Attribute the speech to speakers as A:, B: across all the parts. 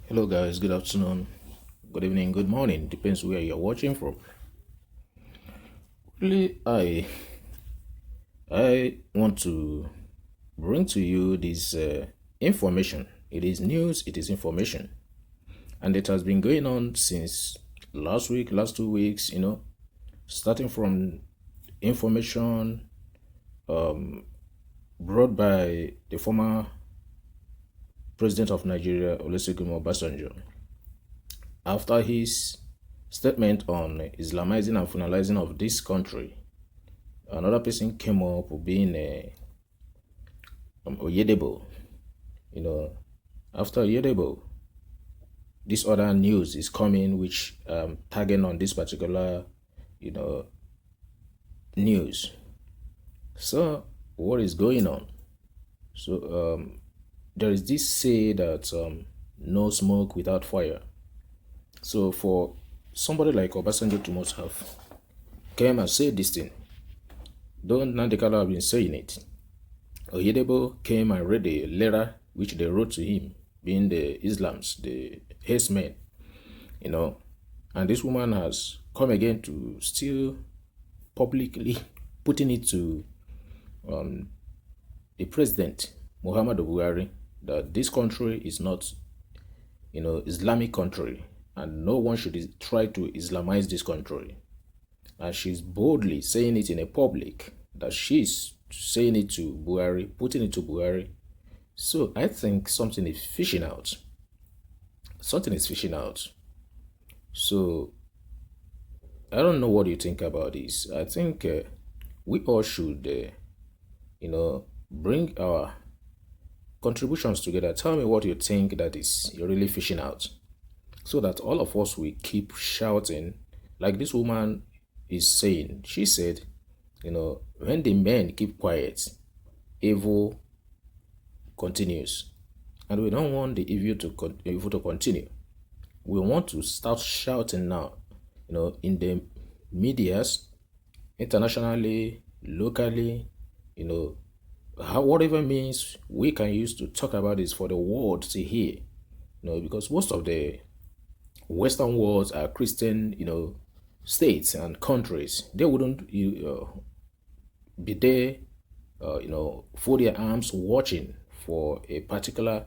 A: Hello, guys. Good afternoon, good evening, good morning. Depends where you're watching from. Really, I want to bring to you this information. It is news. It is information, and it has been going on since last week, last 2 weeks. Starting from information brought by the former president of Nigeria, Olusegun Obasanjo, after his statement on Islamizing and finalizing of this country. Another person came up being Oyedebo. You know, after Oyedebo, this other news is coming, which tagging on this particular, you know, news. So what is going on? So there is this say that no smoke without fire. So for somebody like Obasanjo to must have came and said this thing, don't Nandekala have been saying it. Oyedebo came and read a letter which they wrote to him, being the Islams, the herdsmen, and this woman has come again to still publicly putting it to the president, Muhammadu Buhari, that this country is not, Islamic country, and no one should try to Islamize this country. And she's boldly saying it in a public that she's saying it to Buhari, putting it to Buhari. So I think something is fishing out. Something is fishing out. So I don't know what you think about this. I think we all should, bring our contributions together. Tell me what you think that is you're really fishing out, so that all of us will keep shouting like this woman is saying. She said, when the men keep quiet, evil continues. And we don't want the evil to continue. We want to start shouting now, in the medias, internationally, locally, whatever means we can use to talk about this for the world to hear. Because most of the Western worlds are Christian, states and countries. They wouldn't be there, fold their arms watching for a particular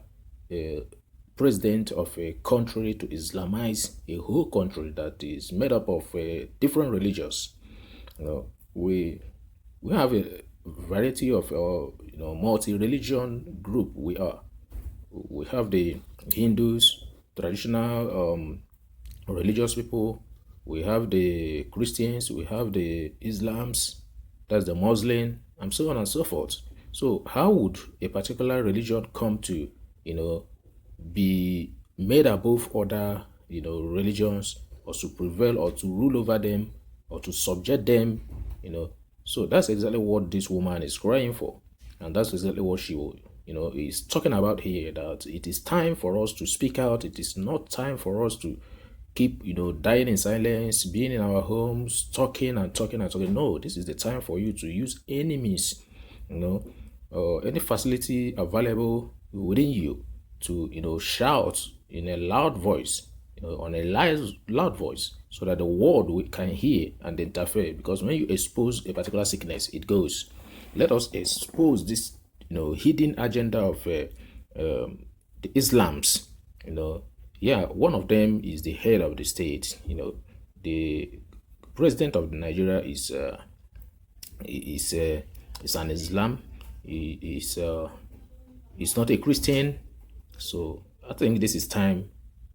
A: president of a country to Islamize a whole country that is made up of different religions. We have a variety of multi-religion group. We have the Hindus, traditional religious people. We have the Christians. We have the Islams, that's the Muslim, and so on and so forth. So how would a particular religion come to, be made above other, religions, or to prevail or to rule over them or to subject them, So that's exactly what this woman is crying for. And that's exactly what she will, is talking about here, that it is time for us to speak out. It is not time for us to keep, dying in silence, being in our homes, talking and talking and talking. No, this is the time for you to use any means, any facility available within you to, shout in a loud voice, on a loud voice, so that the world can hear and interfere. Because when you expose a particular sickness, it goes. Let us expose this, hidden agenda of the Islams. Yeah, one of them is the head of the state. The president of Nigeria is an Islam. He's not a Christian. So I think this is time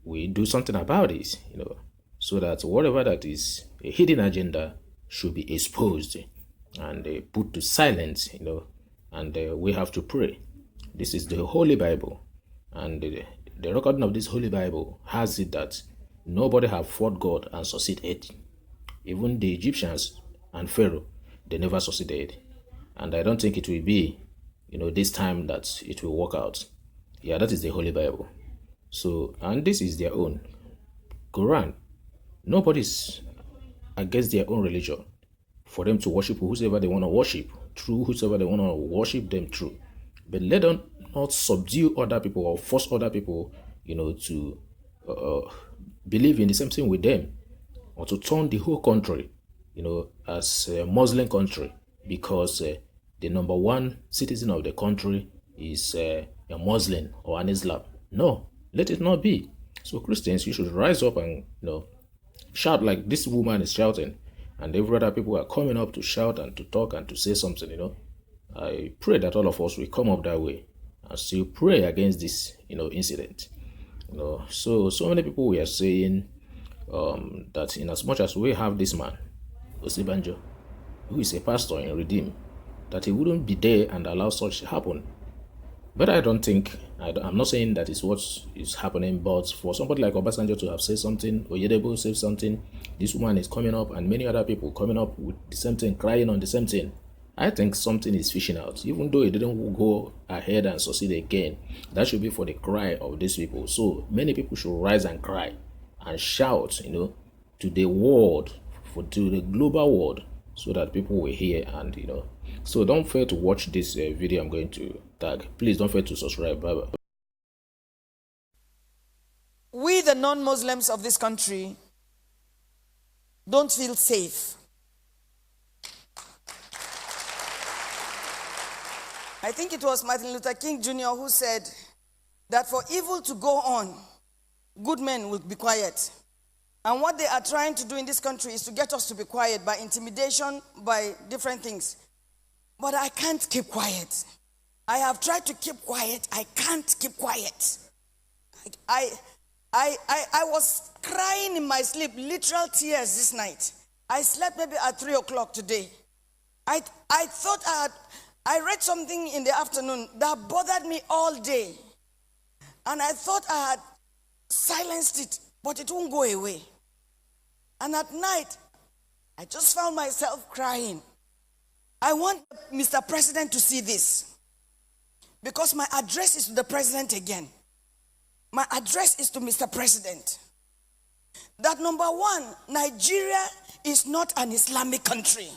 A: we do something about this, so that whatever that is a hidden agenda should be exposed and put to silence, and we have to pray. This is the Holy Bible, and the recording of this Holy Bible has it that nobody have fought God and succeeded. Even the Egyptians and Pharaoh, they never succeeded. And I don't think it will be, this time that it will work out. Yeah, that is the Holy Bible. So, and this is their own Quran. Nobody's against their own religion for them to worship whosoever they want to worship, through whosoever they want to worship them through. But let them not subdue other people or force other people, to believe in the same thing with them, or to turn the whole country, as a Muslim country, because the number one citizen of the country is a Muslim or an Islam. No, let it not be. So Christians, you should rise up and shout like this woman is shouting, and every other people are coming up to shout and to talk and to say something. I pray that all of us will come up that way and still pray against this incident. So many people we are saying that in as much as we have this man, Osibanjo, who is a pastor in Redeem, that he wouldn't be there and allow such to happen. But I don't think, I'm not saying that is what is happening, but for somebody like Obasanjo to have said something, or Yedebo said something, this woman is coming up and many other people coming up with the same thing, crying on the same thing. I think something is fishing out, even though it didn't go ahead and succeed again. That should be for the cry of these people. So many people should rise and cry and shout, to the world, to the global world, so that people will hear and So don't fail to watch this video I'm going to tag. Please don't fail to subscribe. Bye bye.
B: We, the non-Muslims of this country, don't feel safe. I think it was Martin Luther King Jr. who said that for evil to go on, good men will be quiet. And what they are trying to do in this country is to get us to be quiet by intimidation, by different things. But I can't keep quiet. I have tried to keep quiet. I can't keep quiet. I was crying in my sleep, literal tears this night. I slept maybe at 3 o'clock today. I thought I read something in the afternoon that bothered me all day. And I thought I had silenced it, but it won't go away. And at night, I just found myself crying. I want Mr. President to see this, because my address is to the president again. My address is to Mr. President. That number one, Nigeria is not an Islamic country.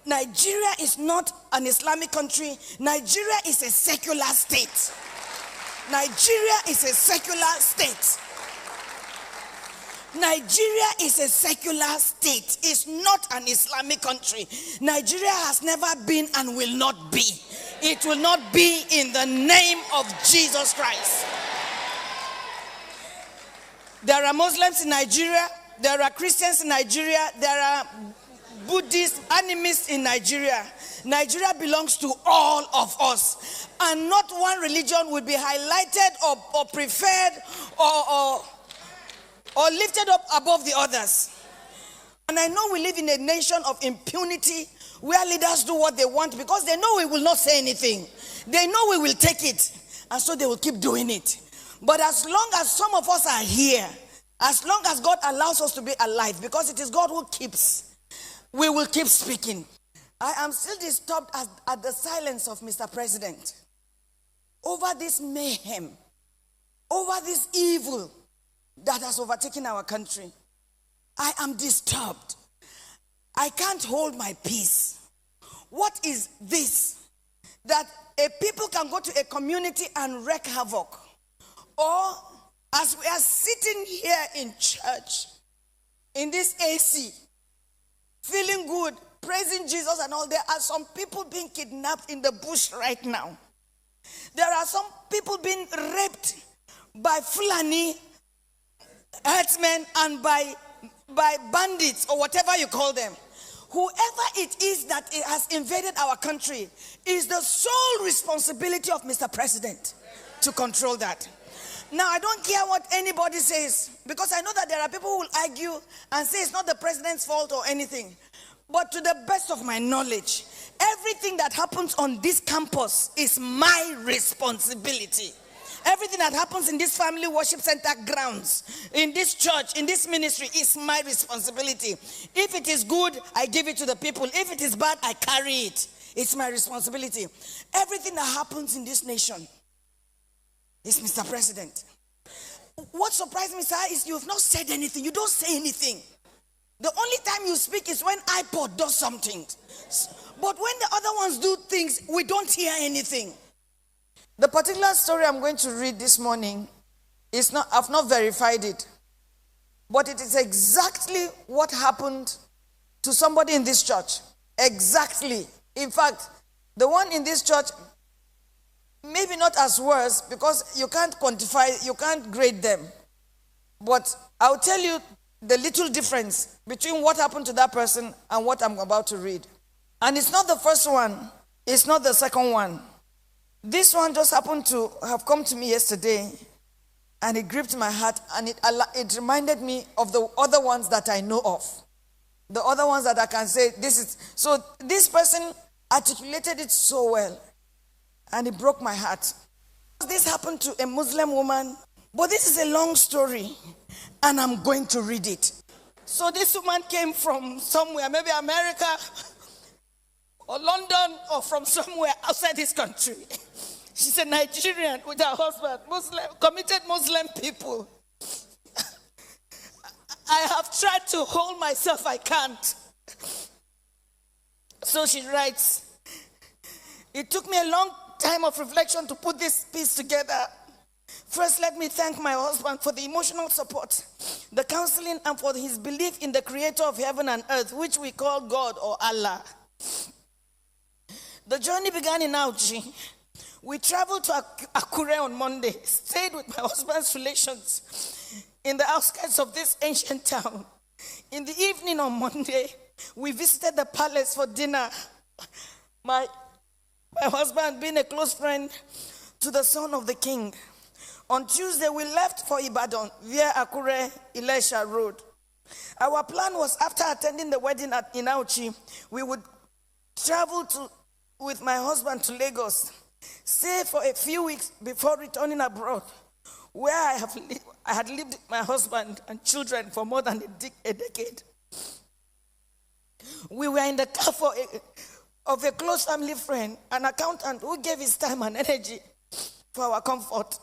B: Nigeria is not an Islamic country. Nigeria is a secular state. Nigeria is a secular state. Nigeria is a secular state. It's not an Islamic country. Nigeria has never been and will not be. It will not be in the name of Jesus Christ. There are Muslims in Nigeria. There are Christians in Nigeria. There are Buddhist animists in Nigeria. Nigeria belongs to all of us. And not one religion will be highlighted or preferred or lifted up above the others. And I know we live in a nation of impunity where leaders do what they want because they know we will not say anything. They know we will take it. And so they will keep doing it. But as long as some of us are here, as long as God allows us to be alive, because it is God who keeps, we will keep speaking. I am still disturbed at the silence of Mr. President over this mayhem, over this evil that has overtaken our country. I am disturbed. I can't hold my peace. What is this? That a people can go to a community and wreak havoc. Or as we are sitting here in church, in this AC, feeling good, praising Jesus and all, there are some people being kidnapped in the bush right now. There are some people being raped by Fulani herdsmen and by bandits or whatever you call them. Whoever it is that it has invaded our country is the sole responsibility of Mr. President to control that. Now, I don't care what anybody says, because I know that there are people who will argue and say it's not the president's fault or anything. But to the best of my knowledge, everything that happens on this campus is my responsibility. Everything that happens in this family worship center grounds, in this church, in this ministry, is my responsibility. If it is good, I give it to the people. If it is bad, I carry it. It's my responsibility. Everything that happens in this nation is Mr. President. What surprised me, sir, is you have not said anything. You don't say anything. The only time you speak is when iPod does something. But when the other ones do things, we don't hear anything. The particular story I'm going to read this morning I've not verified it. But it is exactly what happened to somebody in this church. Exactly. In fact, the one in this church, maybe not as worse, because you can't quantify, you can't grade them. But I'll tell you the little difference between what happened to that person and what I'm about to read. And it's not the first one. It's not the second one. This one just happened to have come to me yesterday, and it gripped my heart, and it reminded me of the other ones that I know of. The other ones that I can say, this is... So this person articulated it so well, and it broke my heart. This happened to a Muslim woman, but this is a long story, and I'm going to read it. So this woman came from somewhere, maybe America, or London, or from somewhere outside this country. She's a Nigerian with her husband, Muslim, committed Muslim people. I have tried to hold myself, I can't. So she writes, it took me a long time of reflection to put this piece together. First, let me thank my husband for the emotional support, the counseling, and for his belief in the creator of heaven and earth, which we call God or Allah. The journey began in Auchi. We traveled to Akure on Monday, stayed with my husband's relations in the outskirts of this ancient town. In the evening on Monday, we visited the palace for dinner. My husband being a close friend to the son of the king. On Tuesday, we left for Ibadan via Akure Ilesha Road. Our plan was, after attending the wedding in Auchi, we would travel with my husband to Lagos, stay for a few weeks before returning abroad, where I had lived with my husband and children for more than a decade. We were in the car of a close family friend, an accountant who gave his time and energy for our comfort.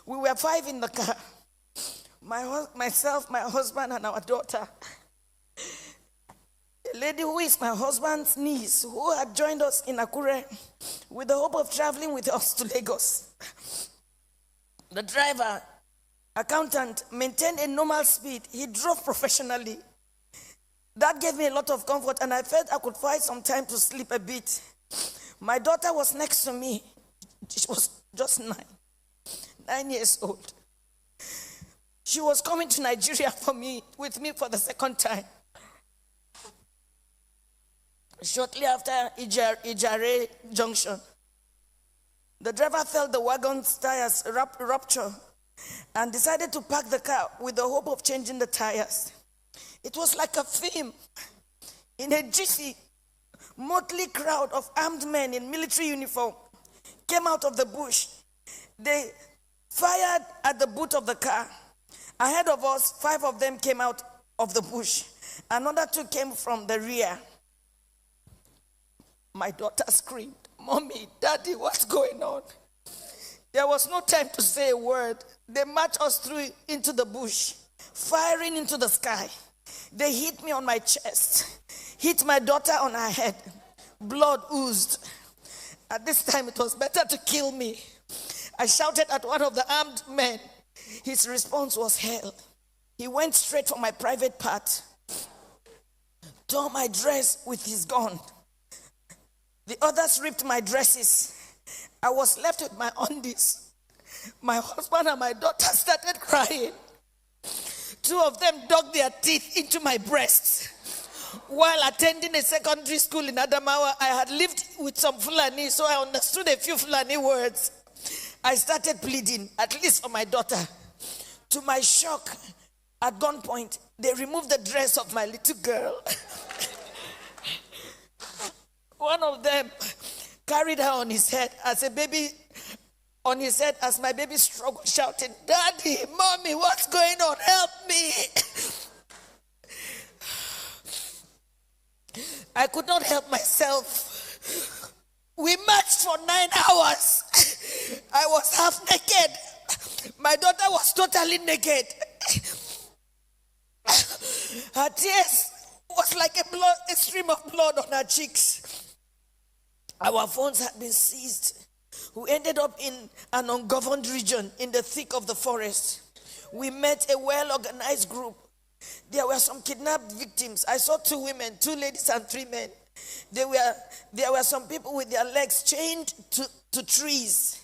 B: We were 5 in the car, myself, my husband, and our daughter. A lady who is my husband's niece, who had joined us in Akure with the hope of traveling with us to Lagos. The driver, accountant, maintained a normal speed. He drove professionally. That gave me a lot of comfort, and I felt I could find some time to sleep a bit. My daughter was next to me. She was just 9 years old. She was coming to Nigeria with me for the second time. Shortly after Ijare Junction, the driver felt the wagon's tires rupture and decided to park the car with the hope of changing the tires. It was like a film. In a jiffy, motley crowd of armed men in military uniform came out of the bush. They fired at the boot of the car. Ahead of us, 5 of them came out of the bush. Another 2 came from the rear. My daughter screamed, "Mommy, Daddy, what's going on?" There was no time to say a word. They marched us through into the bush, firing into the sky. They hit me on my chest, hit my daughter on her head. Blood oozed. At this time, it was better to kill me. I shouted at one of the armed men. His response was hell. He went straight for my private part, tore my dress with his gun. The others ripped my dresses. I was left with my undies. My husband and my daughter started crying. 2 of them dug their teeth into my breasts. While attending a secondary school in Adamawa, I had lived with some Fulani, so I understood a few Fulani words. I started pleading, at least for my daughter. To my shock, at gunpoint, they removed the dress of my little girl. One of them carried her on his head as my baby struggled, shouting, "Daddy, Mommy, what's going on? Help me!" I could not help myself. We marched for 9 hours. I was half naked. My daughter was totally naked. Her tears was like a stream of blood on her cheeks. Our phones had been seized. who ended up in an ungoverned region in the thick of the forest. We met a well-organized group. There were some kidnapped victims. I saw 2 women, 2 ladies and 3 men. There were some people with their legs chained to trees.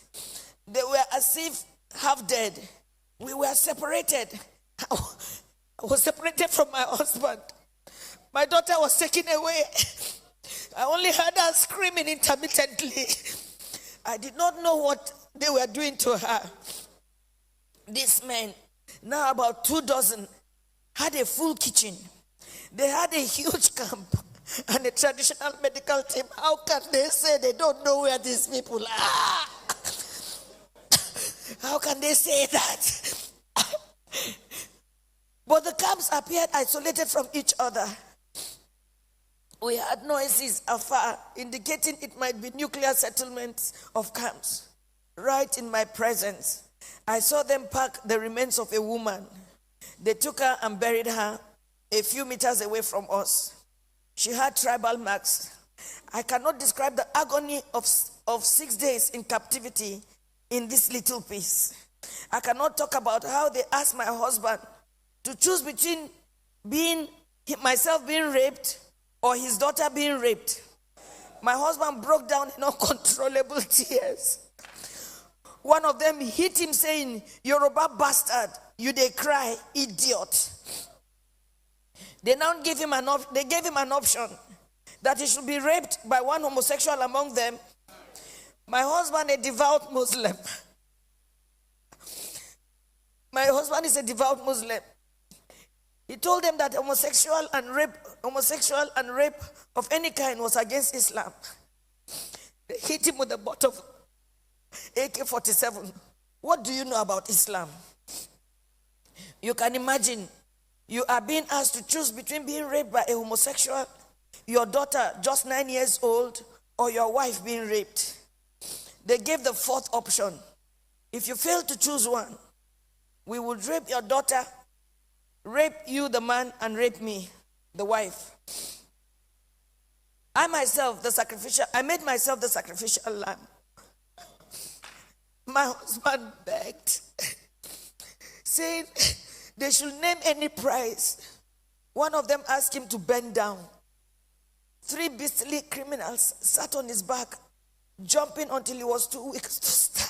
B: They were as if half dead. We were separated. I was separated from my husband. My daughter was taken away. I only heard her screaming intermittently. I did not know what they were doing to her. These men, now about 2 dozen, had a full kitchen. They had a huge camp and a traditional medical team. How can they say they don't know where these people are? How can they say that? But the camps appeared isolated from each other. We heard noises afar, indicating it might be nuclear settlements of camps. Right in my presence, I saw them pack the remains of a woman. They took her and buried her a few meters away from us. She had tribal marks. I cannot describe the agony of 6 days in captivity in this little piece. I cannot talk about how they asked my husband to choose between myself being raped or his daughter being raped. My husband broke down in uncontrollable tears. One of them hit him saying, "Yoruba bastard, you dey cry, idiot." They now gave him an option that he should be raped by one homosexual among them. My husband, a devout Muslim. My husband is a devout Muslim. He told them that homosexual and rape of any kind was against Islam. They hit him with a butt of AK-47. What do you know about Islam? You can imagine, you are being asked to choose between being raped by a homosexual, your daughter just 9 years old, or your wife being raped. They gave the 4th option. If you fail to choose one, we would rape your daughter, rape you, the man, and rape me, the wife. I made myself the sacrificial lamb. My husband begged, saying they should name any price. One of them asked him to bend down. 3 beastly criminals sat on his back, jumping until he was too weak to stand.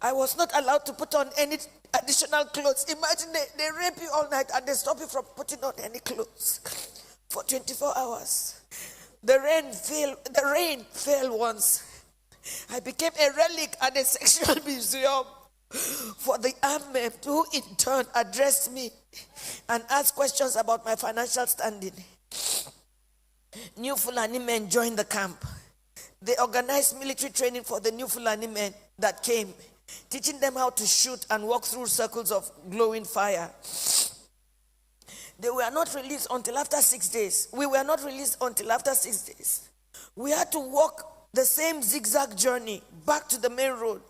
B: I was not allowed to put on any additional clothes. Imagine they rape you all night and they stop you from putting on any clothes for 24 hours. The rain fell once. I became a relic at a sexual museum for the armed men who in turn addressed me and asked questions about my financial standing. New Fulani men joined the camp. They organized military training for the new Fulani men that came, teaching them how to shoot and walk through circles of glowing fire. They were not released until after 6 days. We were not released until after 6 days. We had to walk the same zigzag journey back to the main road,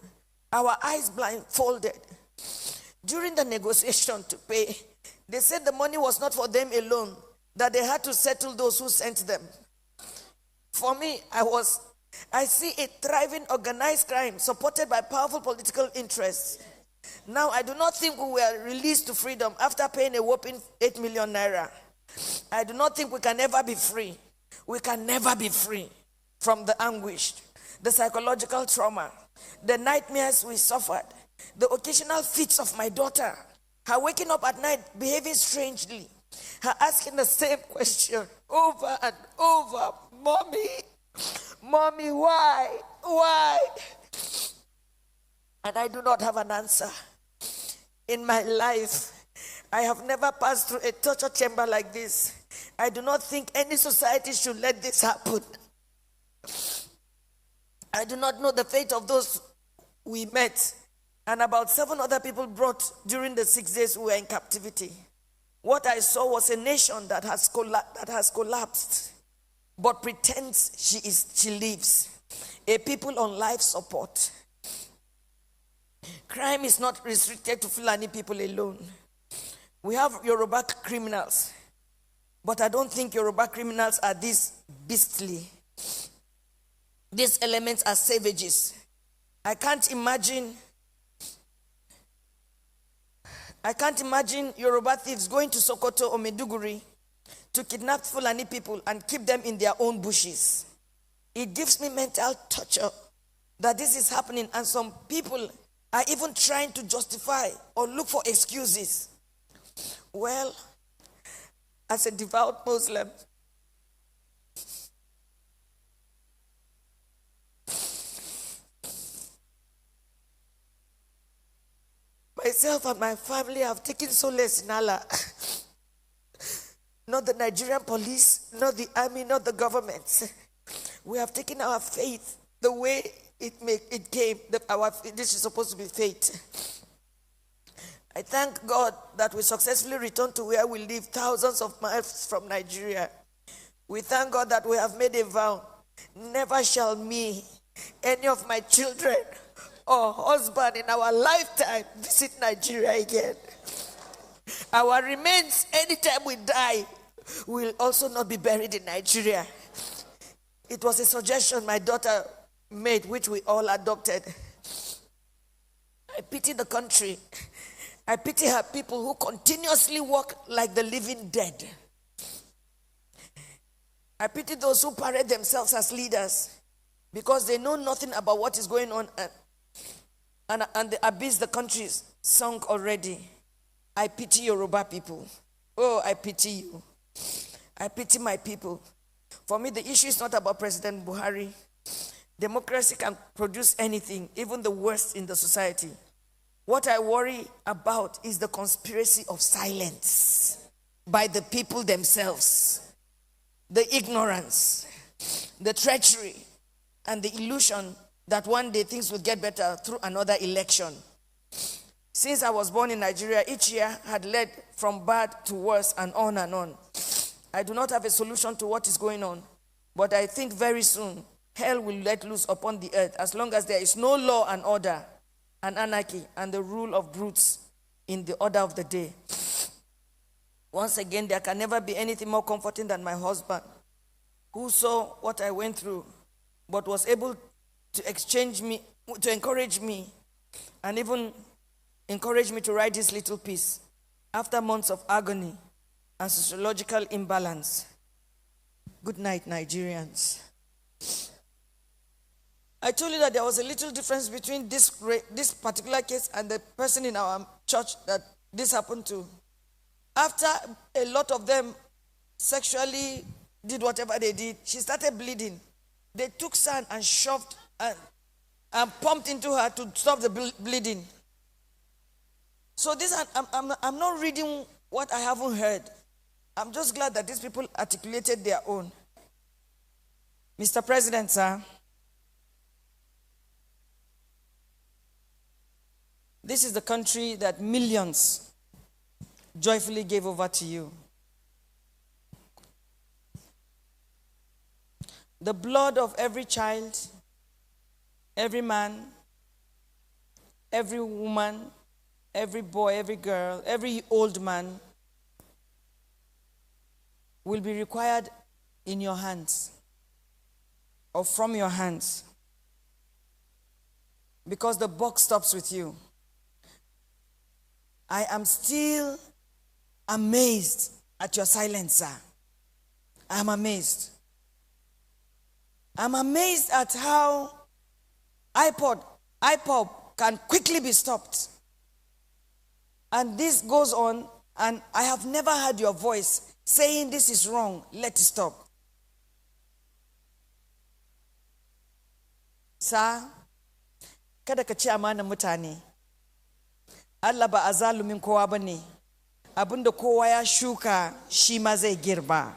B: our eyes blindfolded. During the negotiation to pay, they said the money was not for them alone, that they had to settle those who sent them. For me, I see a thriving organized crime supported by powerful political interests. Now, I do not think we were released to freedom after paying a whopping 8 million naira. I do not think we can ever be free. We can never be free from the anguish, the psychological trauma, the nightmares we suffered, the occasional fits of my daughter, her waking up at night behaving strangely, her asking the same question over and over, Mommy, why? And I do not have an answer. In my life, I have never passed through a torture chamber like this. I do not think any society should let this happen. I do not know the fate of those we met and about 7 other people brought during the 6 days we were in captivity. What I saw was a nation that has collapsed, but pretends she lives. a people on life support. Crime is not restricted to Fulani people alone. We have Yoruba criminals, but I don't think Yoruba criminals are this beastly. These elements are savages. I can't imagine Yoruba thieves going to Sokoto or Maiduguri to kidnap Fulani people and keep them in their own bushes. It gives me mental torture that this is happening, and some people are even trying to justify or look for excuses. Well, as a devout Muslim, myself and my family have taken solace in Allah. Not the Nigerian police, not the army, not the government. We have taken our faith the way it came. This is supposed to be fate. I thank God that we successfully returned to where we live, thousands of miles from Nigeria. We thank God that we have made a vow. Never shall me, any of my children, or husband in our lifetime visit Nigeria again. Our remains, anytime we die, will also not be buried in Nigeria. It was a suggestion my daughter made, which we all adopted. I pity the country. I pity her people who continuously walk like the living dead. I pity those who parade themselves as leaders because they know nothing about what is going on, and the abyss the country is sunk already. I pity Yoruba people. Oh, I pity you. I pity my people. For me, the issue is not about President Buhari. Democracy can produce anything, even the worst in the society. What I worry about is the conspiracy of silence by the people themselves, the ignorance, the treachery, and the illusion that one day things will get better through another election. Since I was born in Nigeria, each year had led from bad to worse and on and on. I do not have a solution to what is going on, but I think very soon hell will let loose upon the earth as long as there is no law and order and anarchy and the rule of brutes in the order of the day. Once again, there can never be anything more comforting than my husband, who saw what I went through, but was able to encourage me, and even encourage me to write this little piece after months of agony and sociological imbalance. Good night, Nigerians. I told you that there was a little difference between this particular case and the person in our church that this happened to. After a lot of them sexually did whatever they did, she started bleeding. They took sand and shoved and pumped into her to stop the bleeding. So this, I'm not reading what I haven't heard. I'm just glad that these people articulated their own. Mr. President, sir, this is the country that millions joyfully gave over to you. The blood of every child, every man, every woman, every boy, every girl, every old man will be required in your hands or from your hands, because the buck stops with you. I am still amazed at your silence, sir. I'm amazed. I'm amazed at how IPOB can quickly be stopped. And this goes on, and I have never heard your voice saying this is wrong, let it stop. Sir, kada ka ci amanan mutane. Allah ba azalumin kowa bane. Abinda kowa ya shuka shi ma zai girba.